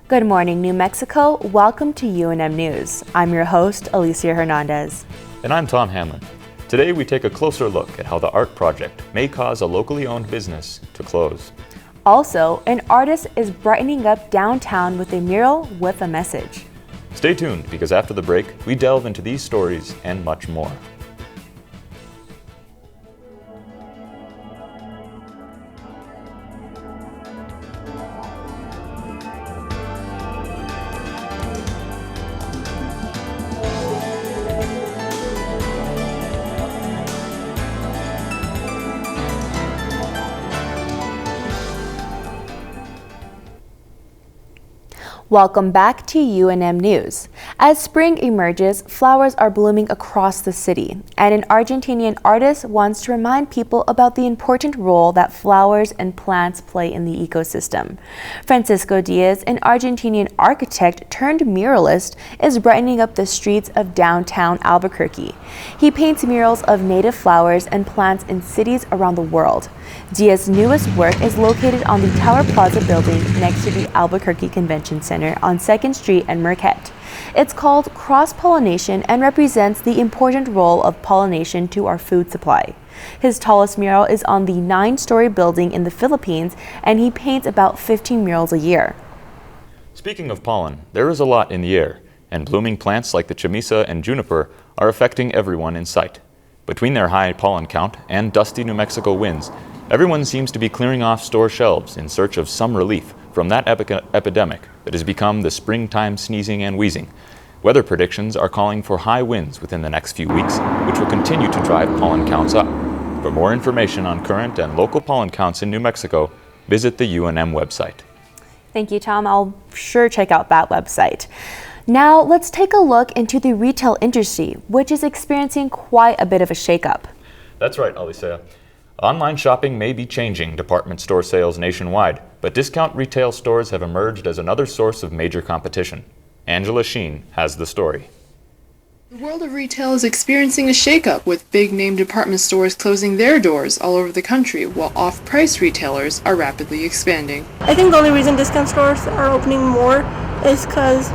Good morning, New Mexico. Welcome to UNM News. I'm your host, Alicia Hernandez. And I'm Tom Hanlon. Today we take a closer look at how the art project may cause a locally owned business to close. Also, an artist is brightening up downtown with a mural with a message. Stay tuned because after the break, we delve into these stories and much more. Welcome back to UNM News. As spring emerges, flowers are blooming across the city, and an Argentinian artist wants to remind people about the important role that flowers and plants play in the ecosystem. Francisco Diaz, an Argentinian architect turned muralist, is brightening up the streets of downtown Albuquerque. He paints murals of native flowers and plants in cities around the world. Diaz's newest work is located on the Tower Plaza building next to the Albuquerque Convention Center on 2nd Street and Marquette. It's called Cross-Pollination and represents the important role of pollination to our food supply. His tallest mural is on the 9-story building in the Philippines, and he paints about 15 murals a year. Speaking of pollen, there is a lot in the air, and blooming plants like the chamisa and juniper are affecting everyone in sight. Between their high pollen count and dusty New Mexico winds, everyone seems to be clearing off store shelves in search of some relief from that epidemic that has become the springtime sneezing and wheezing. Weather predictions are calling for high winds within the next few weeks, which will continue to drive pollen counts up. For more information on current and local pollen counts in New Mexico, visit the UNM website. Thank you, Tom. I'll sure check out that website. Now, let's take a look into the retail industry, which is experiencing quite a bit of a shakeup. That's right, Alicia. Online shopping may be changing department store sales nationwide, but discount retail stores have emerged as another source of major competition. Angela Sheen has the story. The world of retail is experiencing a shakeup, with big-name department stores closing their doors all over the country, while off-price retailers are rapidly expanding. I think the only reason discount stores are opening more is because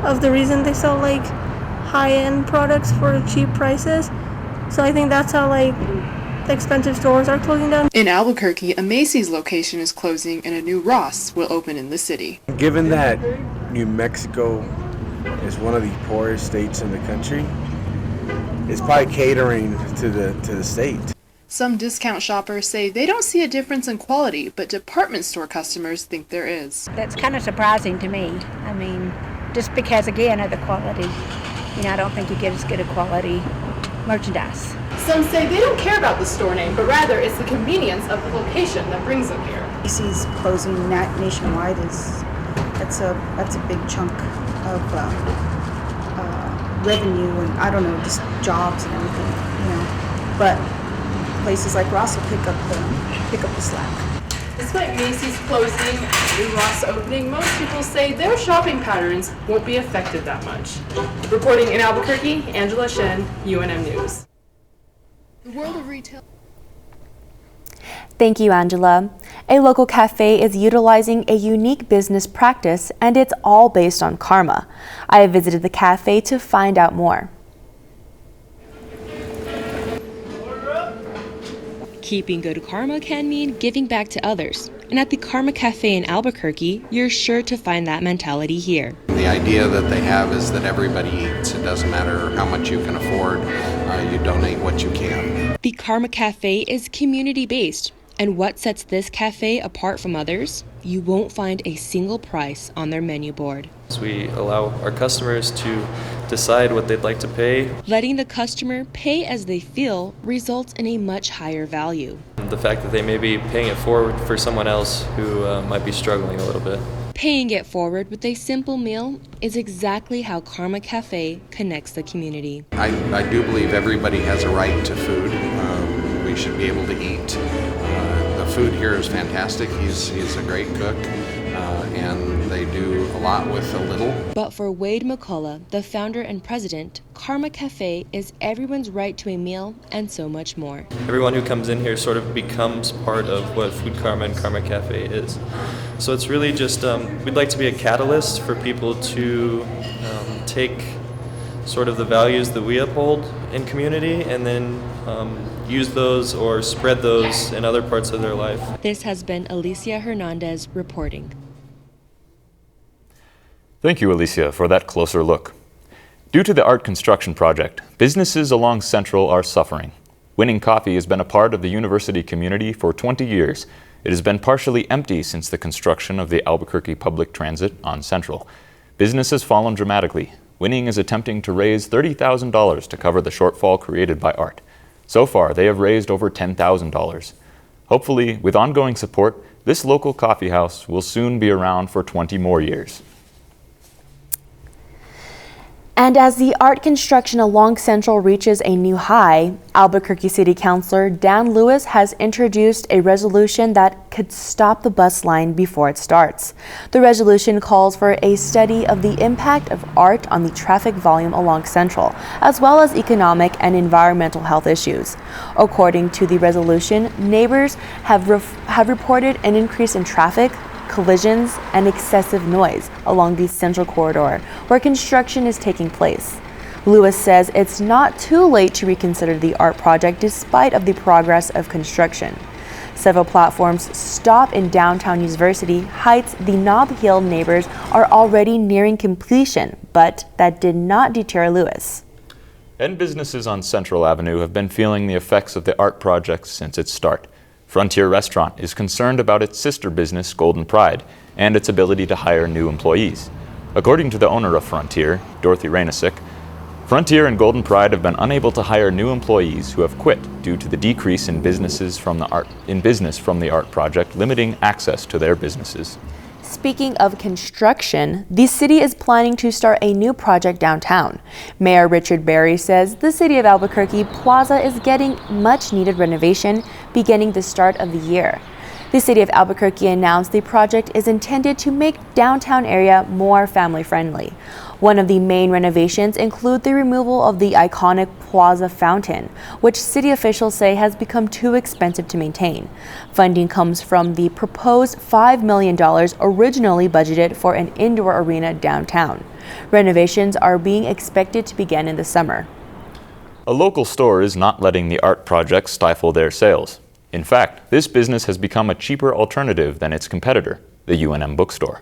of the reason they sell like high-end products for cheap prices. So I think that's how the expensive stores are closing down. In Albuquerque, a Macy's location is closing and a new Ross will open in the city. Given that New Mexico is one of the poorest states in the country, it's probably catering to the state. Some discount shoppers say they don't see a difference in quality, but department store customers think there is. That's kind of surprising to me. I mean, just because, again, of the quality. I don't think you get as good a quality merchandise. Some say they don't care about the store name, but rather it's the convenience of the location that brings them here. Macy's closing nationwide that's a big chunk of revenue, and I don't know, just jobs and everything, But places like Ross will pick up the slack. Despite Macy's closing and new Ross opening, most people say their shopping patterns won't be affected that much. Reporting in Albuquerque, Angela Shen, UNM News. The world of retail. Thank you, Angela. A local cafe is utilizing a unique business practice, and it's all based on karma. I visited the cafe to find out more. Keeping good karma can mean giving back to others. And at the Karma Cafe in Albuquerque, you're sure to find that mentality here. The idea that they have is that everybody eats. It doesn't matter how much you can afford, you donate what you can. The Karma Cafe is community-based. And what sets this cafe apart from others? You won't find a single price on their menu board. We allow our customers to decide what they'd like to pay. Letting the customer pay as they feel results in a much higher value. The fact that they may be paying it forward for someone else who might be struggling a little bit. Paying it forward with a simple meal is exactly how Karma Cafe connects the community. I do believe everybody has a right to food. We should be able to eat. The food here is fantastic. He's a great cook, and they do a lot with a little. But for Wade McCullough, the founder and president, Karma Cafe is everyone's right to a meal and so much more. Everyone who comes in here sort of becomes part of what Food Karma and Karma Cafe is. So it's really just, we'd like to be a catalyst for people to take sort of the values that we uphold in community and then use those or spread those in other parts of their life. This has been Alicia Hernandez reporting. Thank you, Alicia, for that closer look. Due to the art construction project, businesses along Central are suffering. Winning Coffee has been a part of the university community for 20 years. It has been partially empty since the construction of the Albuquerque Public Transit on Central. Business has fallen dramatically. Winning is attempting to raise $30,000 to cover the shortfall created by art. So far, they have raised over $10,000. Hopefully, with ongoing support, this local coffee house will soon be around for 20 more years. And as the art construction along Central reaches a new high, Albuquerque City Councilor Dan Lewis has introduced a resolution that could stop the bus line before it starts. The resolution calls for a study of the impact of art on the traffic volume along Central, as well as economic and environmental health issues. According to the resolution, neighbors have reported an increase in traffic, collisions, and excessive noise along the Central Corridor, where construction is taking place. Lewis says it's not too late to reconsider the art project despite of the progress of construction. Several platforms stop in downtown University Heights. The Nob Hill neighbors are already nearing completion, but that did not deter Lewis. And businesses on Central Avenue have been feeling the effects of the art project since its start. Frontier Restaurant is concerned about its sister business, Golden Pride, and its ability to hire new employees. According to the owner of Frontier, Dorothy Rainasick, Frontier and Golden Pride have been unable to hire new employees who have quit due to the decrease in business from the art project, limiting access to their businesses. Speaking of construction, the city is planning to start a new project downtown. Mayor Richard Berry says the city of Albuquerque Plaza is getting much needed renovation beginning the start of the year. The city of Albuquerque announced the project is intended to make downtown area more family friendly. One of the main renovations include the removal of the iconic Plaza fountain, which city officials say has become too expensive to maintain. Funding comes from the proposed $5 million originally budgeted for an indoor arena downtown. Renovations are being expected to begin in the summer. A local store is not letting the art project stifle their sales. In fact, this business has become a cheaper alternative than its competitor, the UNM bookstore.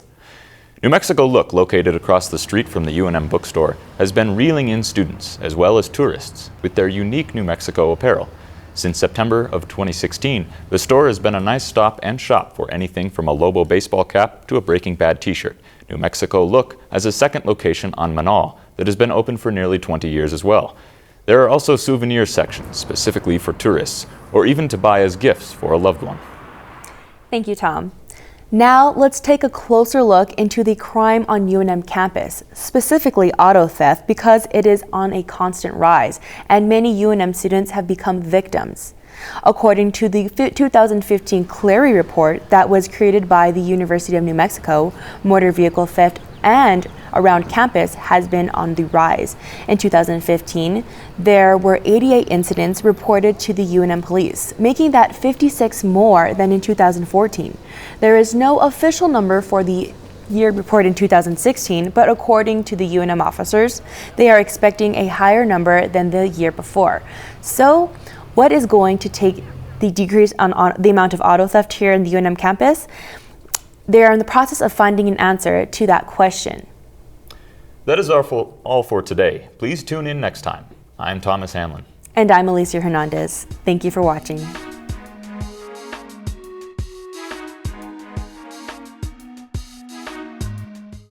New Mexico Look, located across the street from the UNM bookstore, has been reeling in students as well as tourists with their unique New Mexico apparel. Since September of 2016, the store has been a nice stop and shop for anything from a Lobo baseball cap to a Breaking Bad t-shirt. New Mexico Look has a second location on Manal that has been open for nearly 20 years as well. There are also souvenir sections specifically for tourists or even to buy as gifts for a loved one. Thank you, Tom. Now let's take a closer look into the crime on UNM campus, specifically auto theft, because it is on a constant rise and many UNM students have become victims. According to the 2015 Clary report that was created by the University of New Mexico, motor vehicle theft and around campus has been on the rise. In 2015, there were 88 incidents reported to the UNM police, making that 56 more than in 2014. There is no official number for the year report in 2016, but according to the UNM officers, they are expecting a higher number than the year before. So, what is going to take the decrease on the amount of auto theft here in the UNM campus? They are in the process of finding an answer to that question. That is all for today. Please tune in next time. I'm Thomas Hanlon. And I'm Alicia Hernandez. Thank you for watching.